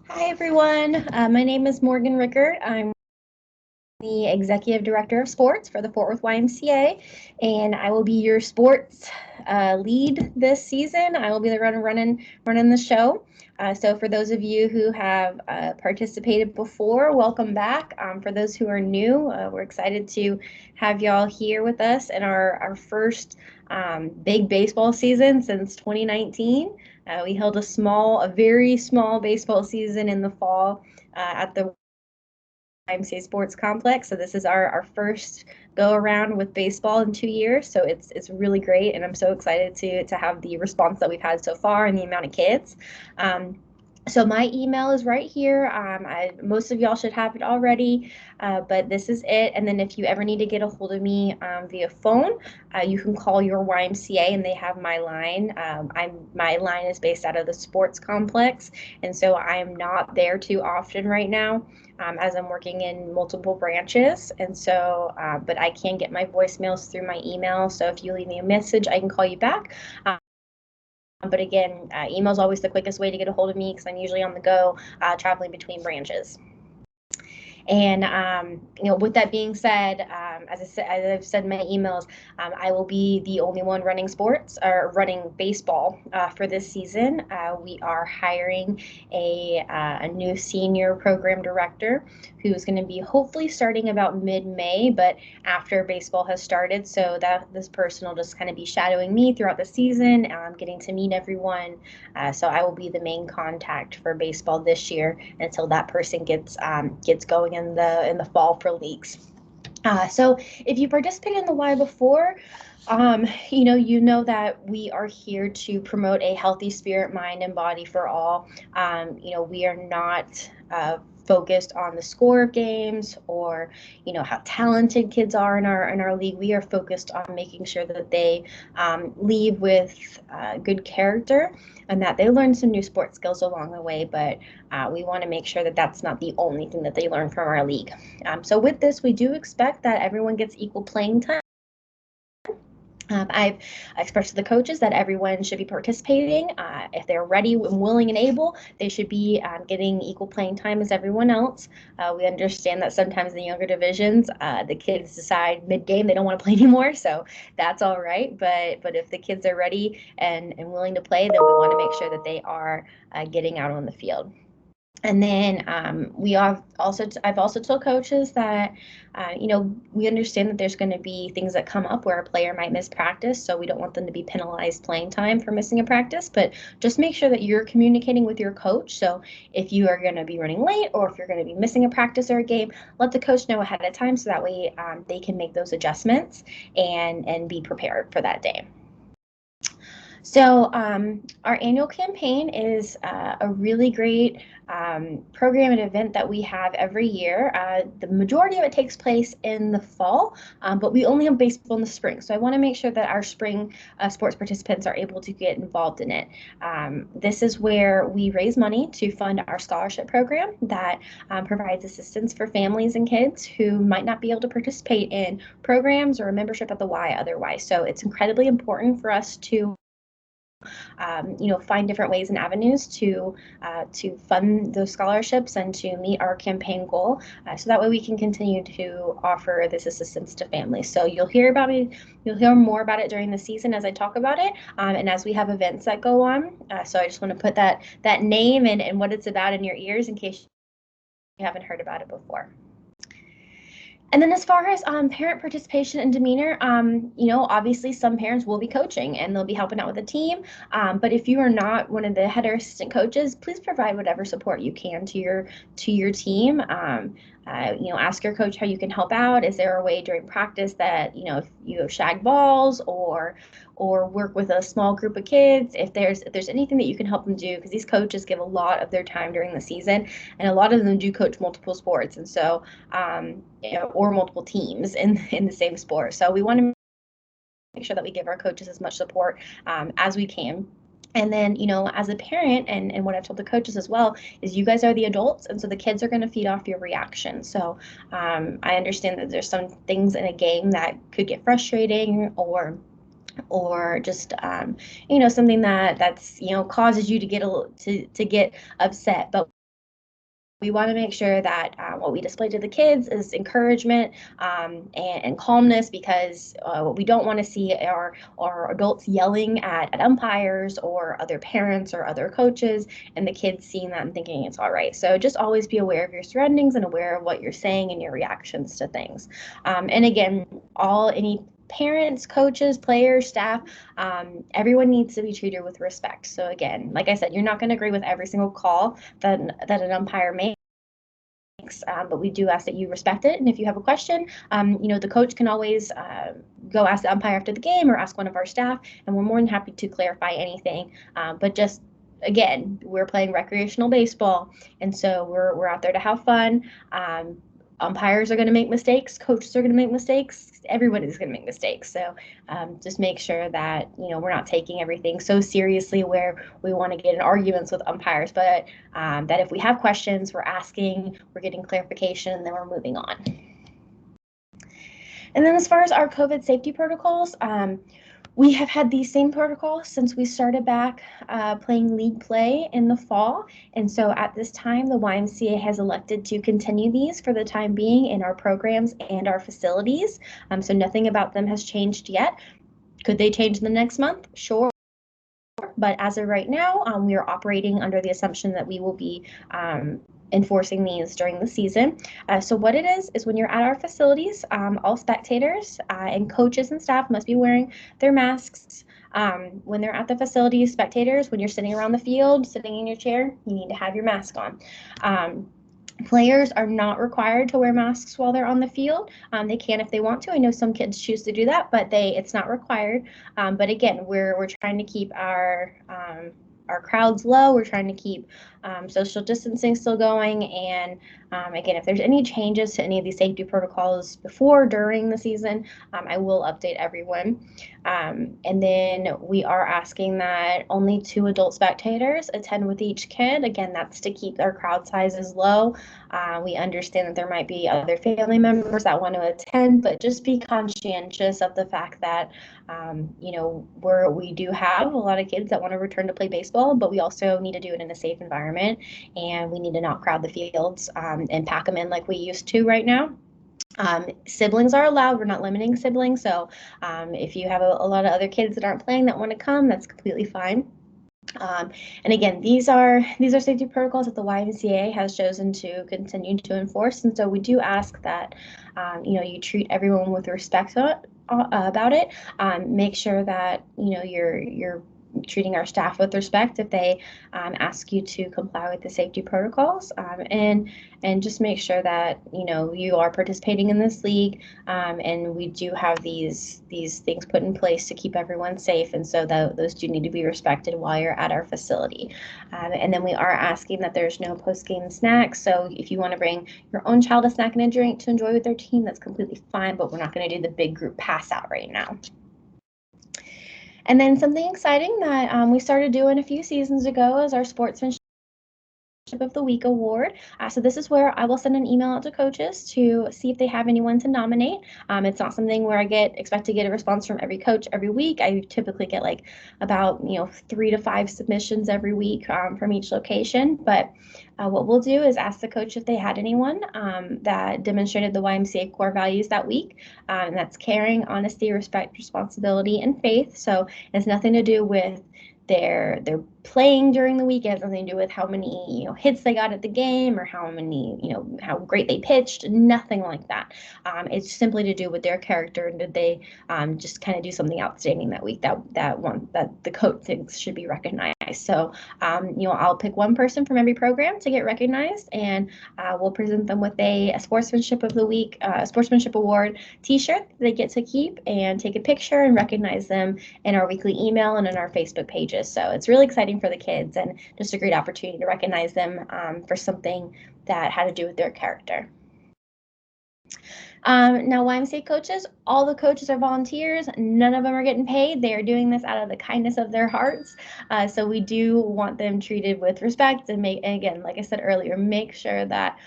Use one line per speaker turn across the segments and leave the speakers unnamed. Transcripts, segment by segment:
Hi, everyone. My name is Morgan Rickard. I'm the Executive Director of Sports for the Fort Worth YMCA, and I will be your sports lead this season. I will be the running the show. So for those of you who have participated before, welcome back. For those who are new, we're excited to have y'all here with us in our first big baseball season since 2019. We held a very small baseball season in the fall at the YMCA Sports Complex. So this is our first go around with baseball in 2 years. So it's really great, and I'm so excited to have the response that we've had so far and the amount of kids. So my email is right here. Most of y'all should have it already, but this is it. And then if you ever need to get a hold of me via phone, you can call your YMCA, and they have my line. My line is based out of the sports complex, and so I am not there too often right now, as I'm working in multiple branches. And so, but I can get my voicemails through my email. So if you leave me a message, I can call you back. But again, email is always the quickest way to get a hold of me because I'm usually on the go, traveling between branches. And with that being said, as I've said in my emails, I will be the only one running sports or running baseball for this season. We are hiring a new senior program director who's going to be hopefully starting about mid-May, but after baseball has started, so that this person will just kind of be shadowing me throughout the season, getting to meet everyone. So I will be the main contact for baseball this year until that person gets going in the fall for leagues. So if you participated in the Y before, you know that we are here to promote a healthy spirit, mind, and body for all. We are not focused on the score of games or how talented kids are in our league. We are focused on making sure that they leave with good character and that they learn some new sports skills along the way. But we want to make sure that that's not the only thing that they learn from our league. So with this, we do expect that everyone gets equal playing time. I've expressed to the coaches that everyone should be participating. If they're ready and willing and able, they should be getting equal playing time as everyone else. We understand that sometimes in the younger divisions, the kids decide mid-game they don't want to play anymore, so that's all right. But if the kids are ready and willing to play, then we want to make sure that they are getting out on the field. And then I've also told coaches that, we understand that there's going to be things that come up where a player might miss practice. So we don't want them to be penalized playing time for missing a practice, but just make sure that you're communicating with your coach. So if you are going to be running late or if you're going to be missing a practice or a game, let the coach know ahead of time so that way they can make those adjustments and be prepared for that day. So our annual campaign is a really great program and event that we have every year. The majority of it takes place in the fall, but we only have baseball in the spring. So I want to make sure that our spring sports participants are able to get involved in it. This is where we raise money to fund our scholarship program that provides assistance for families and kids who might not be able to participate in programs or a membership at the Y otherwise. So it's incredibly important for us to find different ways and avenues to fund those scholarships and to meet our campaign goal. So that way we can continue to offer this assistance to families. So you'll hear more about it during the season as I talk about it, and as we have events that go on. So I just want to put that name and what it's about in your ears in case you haven't heard about it before. And then as far as parent participation and demeanor, obviously some parents will be coaching and they'll be helping out with the team. But if you are not one of the head or assistant coaches, please provide whatever support you can to your team. Ask your coach how you can help out. Is there a way during practice that, if you have shag balls or work with a small group of kids, if there's anything that you can help them do, because these coaches give a lot of their time during the season, and a lot of them do coach multiple sports, and so or multiple teams in the same sport. So we want to make sure that we give our coaches as much support as we can. And then, as a parent, and what I've told the coaches as well, is you guys are the adults, and so the kids are going to feed off your reaction. So I understand that there's some things in a game that could get frustrating or just something that's causes you to get to get upset. But we want to make sure that what we display to the kids is encouragement and calmness, because what we don't want to see are adults yelling at umpires or other parents or other coaches, and the kids seeing that and thinking it's all right. So just always be aware of your surroundings and aware of what you're saying and your reactions to things. And again, any parents, coaches, players, staff, everyone needs to be treated with respect. So again, like I said, you're not going to agree with every single call that an umpire makes. But we do ask that you respect it. And if you have a question, the coach can always go ask the umpire after the game or ask one of our staff, and we're more than happy to clarify anything. But just again, we're playing recreational baseball, and so we're out there to have fun. Umpires are going to make mistakes, coaches are going to make mistakes, everybody's going to make mistakes. So just make sure that we're not taking everything so seriously where we want to get in arguments with umpires, but that if we have questions, we're asking, we're getting clarification, and then we're moving on. And then as far as our COVID safety protocols, we have had these same protocols since we started back playing league play in the fall. And so at this time, the YMCA has elected to continue these for the time being in our programs and our facilities. So nothing about them has changed yet. Could they change in the next month? Sure. But as of right now, we are operating under the assumption that we will be enforcing these during the season. So what it is when you're at our facilities, all spectators and coaches and staff must be wearing their masks. When they're at the facilities, spectators, when you're sitting around the field, sitting in your chair, you need to have your mask on. Players are not required to wear masks while they're on the field. They can if they want to. I know some kids choose to do that, but it's not required. But again, we're trying to keep our crowds low. We're trying to keep social distancing still going. And again, if there's any changes to any of these safety protocols before, during the season, I will update everyone. And then we are asking that only 2 adult spectators attend with each kid. Again, that's to keep our crowd sizes low. We understand that there might be other family members that want to attend, but just be conscientious of the fact that we do have a lot of kids that want to return to play baseball, but we also need to do it in a safe environment, and we need to not crowd the fields and pack them in like we used to right now. Siblings are allowed. We're not limiting siblings. So if you have a lot of other kids that aren't playing that want to come, that's completely fine. And again, these are safety protocols that the YMCA has chosen to continue to enforce. And so we do ask that you treat everyone with respect about it. Make sure that you're treating our staff with respect if they ask you to comply with the safety protocols, and just make sure that you are participating in this league, and we do have these things put in place to keep everyone safe, and so those do need to be respected while you're at our facility. And then we are asking that there's no post-game snacks, so if you want to bring your own child a snack and a drink to enjoy with their team, that's completely fine, but we're not going to do the big group pass out right now. And then something exciting that we started doing a few seasons ago is our Sportsmanship of the Week award. So this is where I will send an email out to coaches to see if they have anyone to nominate. It's not something where I expect to get a response from every coach every week. I typically get like about 3 to 5 submissions every week from each location. But what we'll do is ask the coach if they had anyone that demonstrated the YMCA core values that week. And that's caring, honesty, respect, responsibility, and faith. So it has nothing to do with their playing during the week. It has nothing to do with how many hits they got at the game or how how great they pitched. Nothing like that. It's simply to do with their character, and did they just kind of do something outstanding that week that the coach thinks should be recognized. So I'll pick one person from every program to get recognized, and we'll present them with a Sportsmanship of the Week, Sportsmanship Award T-shirt they get to keep, and take a picture and recognize them in our weekly email and in our Facebook pages. So it's really exciting for the kids, and just a great opportunity to recognize them for something that had to do with their character. Now, YMCA coaches, all the coaches are volunteers. None of them are getting paid. They are doing this out of the kindness of their hearts. So we do want them treated with respect and and again, like I said earlier, make sure that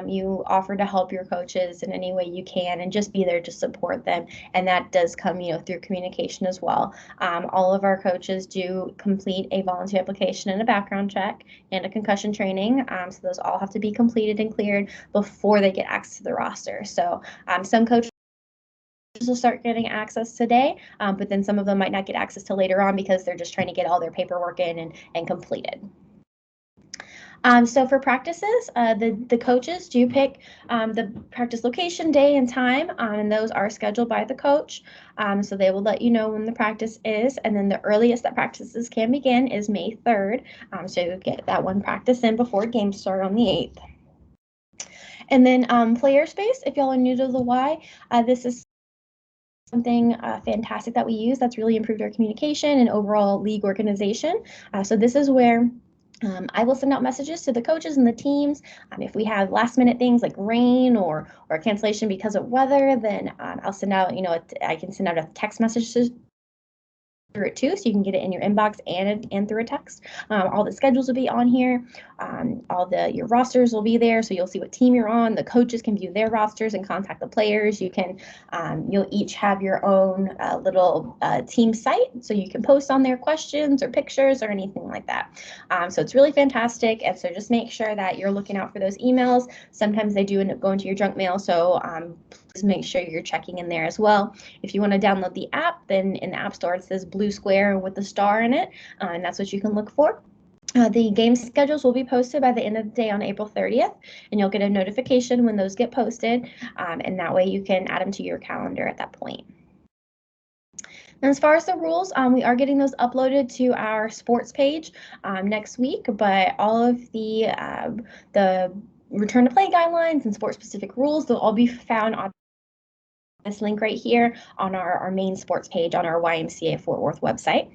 you offer to help your coaches in any way you can and just be there to support them. And that does come, through communication as well. All of our coaches do complete a volunteer application and a background check and a concussion training. So those all have to be completed and cleared before they get access to the roster. So some coaches will start getting access today, but then some of them might not get access till later on because they're just trying to get all their paperwork in and completed. So for practices, the coaches do pick the practice location, day, and time, and those are scheduled by the coach. So they will let you know when the practice is, and then the earliest that practices can begin is May 3rd. So you'll get that one practice in before games start on the 8th. And then player space, if y'all are new to the Y, this is something fantastic that we use that's really improved our communication and overall league organization. So this is where I will send out messages to the coaches and the teams. If we have last minute things like rain or cancellation because of weather, then I'll send out, I can send out a text message through it too, so you can get it in your inbox and through a text. All the schedules will be on here. All your rosters will be there, so you'll see what team you're on. The coaches can view their rosters and contact the players. You can, you'll each have your own little team site, so you can post on there questions or pictures or anything like that. So it's really fantastic, and so just make sure that you're looking out for those emails. Sometimes they do end up going to your junk mail, so please make sure you're checking in there as well. If you want to download the app, then in the App Store it says blue square with the star in it, and that's what you can look for. The game schedules will be posted by the end of the day on April 30th, and you'll get a notification when those get posted, and that way you can add them to your calendar at that point. And as far as the rules, we are getting those uploaded to our sports page next week, but all of the return to play guidelines and sport specific rules, they'll all be found on this link right here on our main sports page on our YMCA Fort Worth website.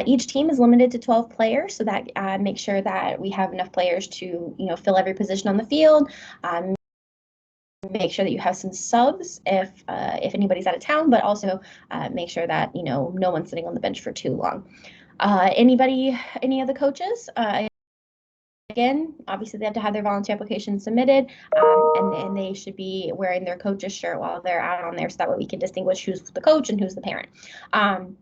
Each team is limited to 12 players, so that makes sure that we have enough players to fill every position on the field. Make sure that you have some subs if anybody's out of town, but also make sure that no one's sitting on the bench for too long. Any of the coaches? Again, obviously they have to have their volunteer application submitted, and they should be wearing their coach's shirt while they're out on there, so that way we can distinguish who's the coach and who's the parent. And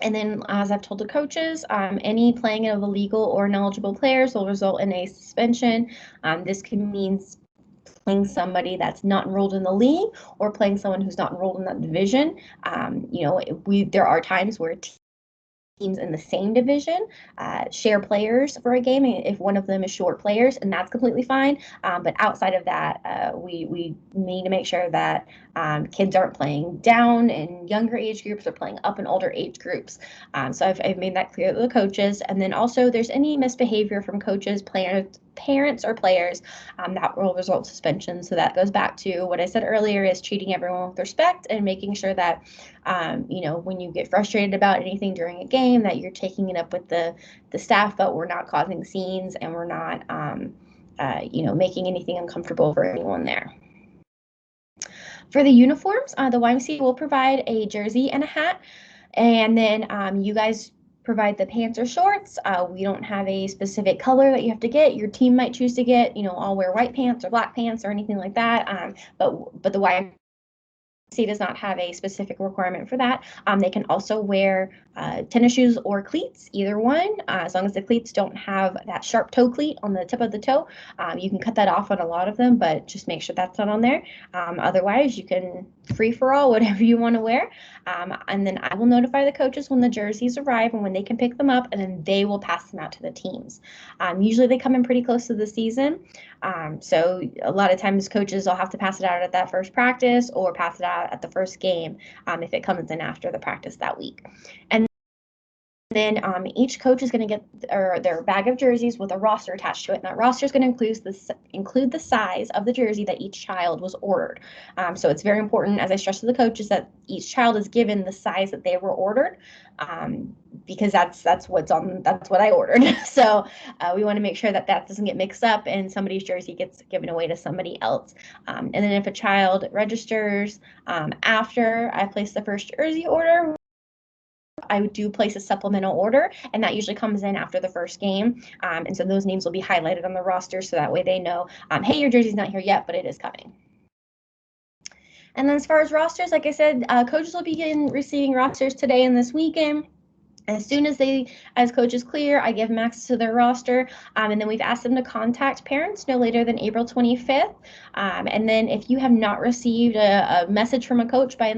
then, as I've told the coaches, any playing of illegal or ineligible players will result in a suspension. This can mean playing somebody that's not enrolled in the league or playing someone who's not enrolled in that division. There are times where teams in the same division share players for a game if one of them is short players, and that's completely fine. But outside of that, we need to make sure that kids aren't playing down in younger age groups or playing up in older age groups. So I've made that clear to the coaches. And then also there's any misbehavior from coaches, parents, or players that will result in suspension. So that goes back to what I said earlier, is treating everyone with respect and making sure that when you get frustrated about anything during a game, that you're taking it up with the staff, but we're not causing scenes and we're not making anything uncomfortable for anyone there. For the uniforms, the YMCA will provide a jersey and a hat, and then you guys provide the pants or shorts. We don't have a specific color that you have to get. Your team might choose to get, I'll wear white pants or black pants or anything like that. But the YMCA does not have a specific requirement for that. They can also wear tennis shoes or cleats, either one, as long as the cleats don't have that sharp toe cleat on the tip of the toe. You can cut that off on a lot of them, but just make sure that's not on there. Otherwise, you can free for all, whatever you want to wear. And then I will notify the coaches when the jerseys arrive and when they can pick them up, and then they will pass them out to the teams. Usually they come in pretty close to the season. So a lot of times coaches will have to pass it out at that first practice or pass it out at the first game if it comes in after the practice that week. And then each coach is going to get their bag of jerseys with a roster attached to it, and that roster is going to include the size of the jersey that each child was ordered. So it's very important, as I stress to the coaches, that each child is given the size that they were ordered. because that's what I ordered. So we want to make sure that doesn't get mixed up and somebody's jersey gets given away to somebody else. And then if a child registers after I place the first jersey order, I do place a supplemental order, and that usually comes in after the first game. And so those names will be highlighted on the roster, so that way they know, hey, your jersey's not here yet, but it is coming. And then as far as rosters, like I said, coaches will begin receiving rosters today and this weekend. As soon as coaches clear, I give them access to their roster, and then we've asked them to contact parents no later than April 25th. And then if you have not received a message from a coach by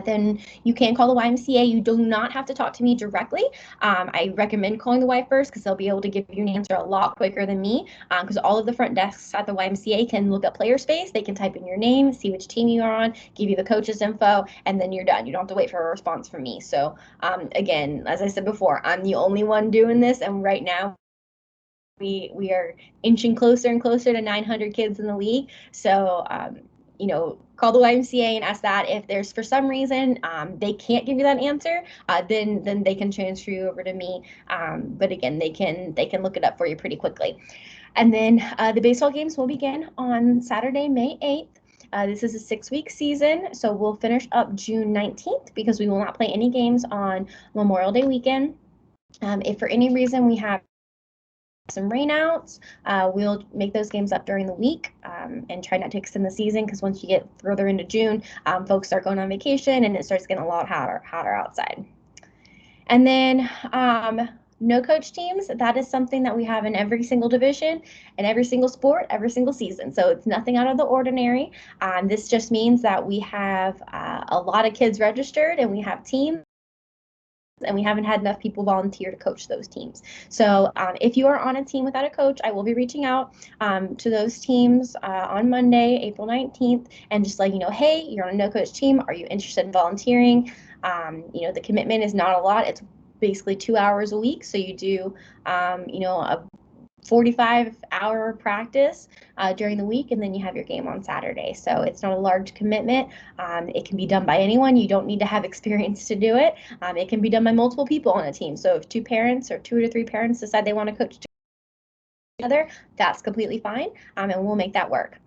then you can call the YMCA. You do not have to talk to me directly. I recommend calling the Y first because they'll be able to give you an answer a lot quicker than me, because all of the front desks at the YMCA can look up player space. They can type in your name, see which team you are on, give you the coach's info, and then you're done. You don't have to wait for a response from me. So again, as I said before, I'm the only one doing this, and right now we are inching closer and closer to 900 kids in the league. So call the YMCA and ask that. If there's for some reason they can't give you that answer, then they can transfer you over to me. But again, they can look it up for you pretty quickly. And then the baseball games will begin on Saturday, May 8th. This is a 6-week season, so we'll finish up June 19th because we will not play any games on Memorial Day weekend. If for any reason we have some rainouts, we'll make those games up during the week and try not to extend the season, because once you get further into June, folks start going on vacation and it starts getting a lot hotter outside. And then no coach teams, that is something that we have in every single division and every single sport, every single season. So it's nothing out of the ordinary. This just means that we have a lot of kids registered and we have teams, and we haven't had enough people volunteer to coach those teams. So if you are on a team without a coach, I will be reaching out to those teams on Monday, April 19th, and just letting you know, hey, you're on a no coach team. Are you interested in volunteering? The commitment is not a lot. It's basically 2 hours a week. So you do, a 45-hour practice during the week, and then you have your game on Saturday. So it's not a large commitment. It can be done by anyone. You don't need to have experience to do it. It can be done by multiple people on a team. So if 2 parents or 2 to 3 parents decide they want to coach together, that's completely fine, and we'll make that work.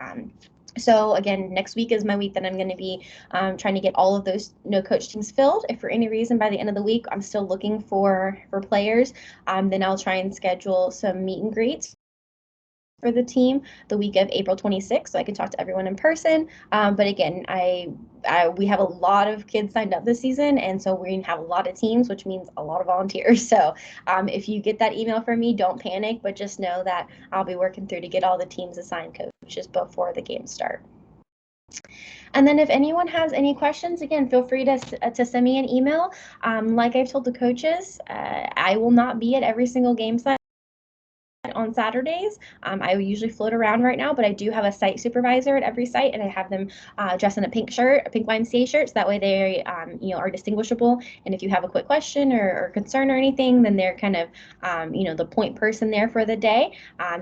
So again, next week is my week that I'm going to be trying to get all of those no coach teams filled. If for any reason by the end of the week I'm still looking for players, then I'll try and schedule some meet and greets for the team the week of April 26th, so I can talk to everyone in person. But again, we have a lot of kids signed up this season, and so we're gonna have a lot of teams, which means a lot of volunteers. So if you get that email from me, don't panic, but just know that I'll be working through to get all the teams assigned coaches before the games start. And then if anyone has any questions, again, feel free to send me an email. Like I've told the coaches, I will not be at every single game site on Saturdays. I usually float around right now, but I do have a site supervisor at every site, and I have them dressed in a pink YMCA shirt, so that way they are distinguishable. And if you have a quick question or concern or anything, then they're kind of the point person there for the day.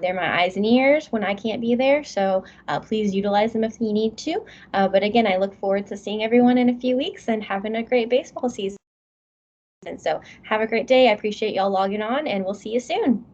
They're my eyes and ears when I can't be there, so please utilize them if you need to. But again, I look forward to seeing everyone in a few weeks and having a great baseball season. So have a great day. I appreciate y'all logging on, and we'll see you soon.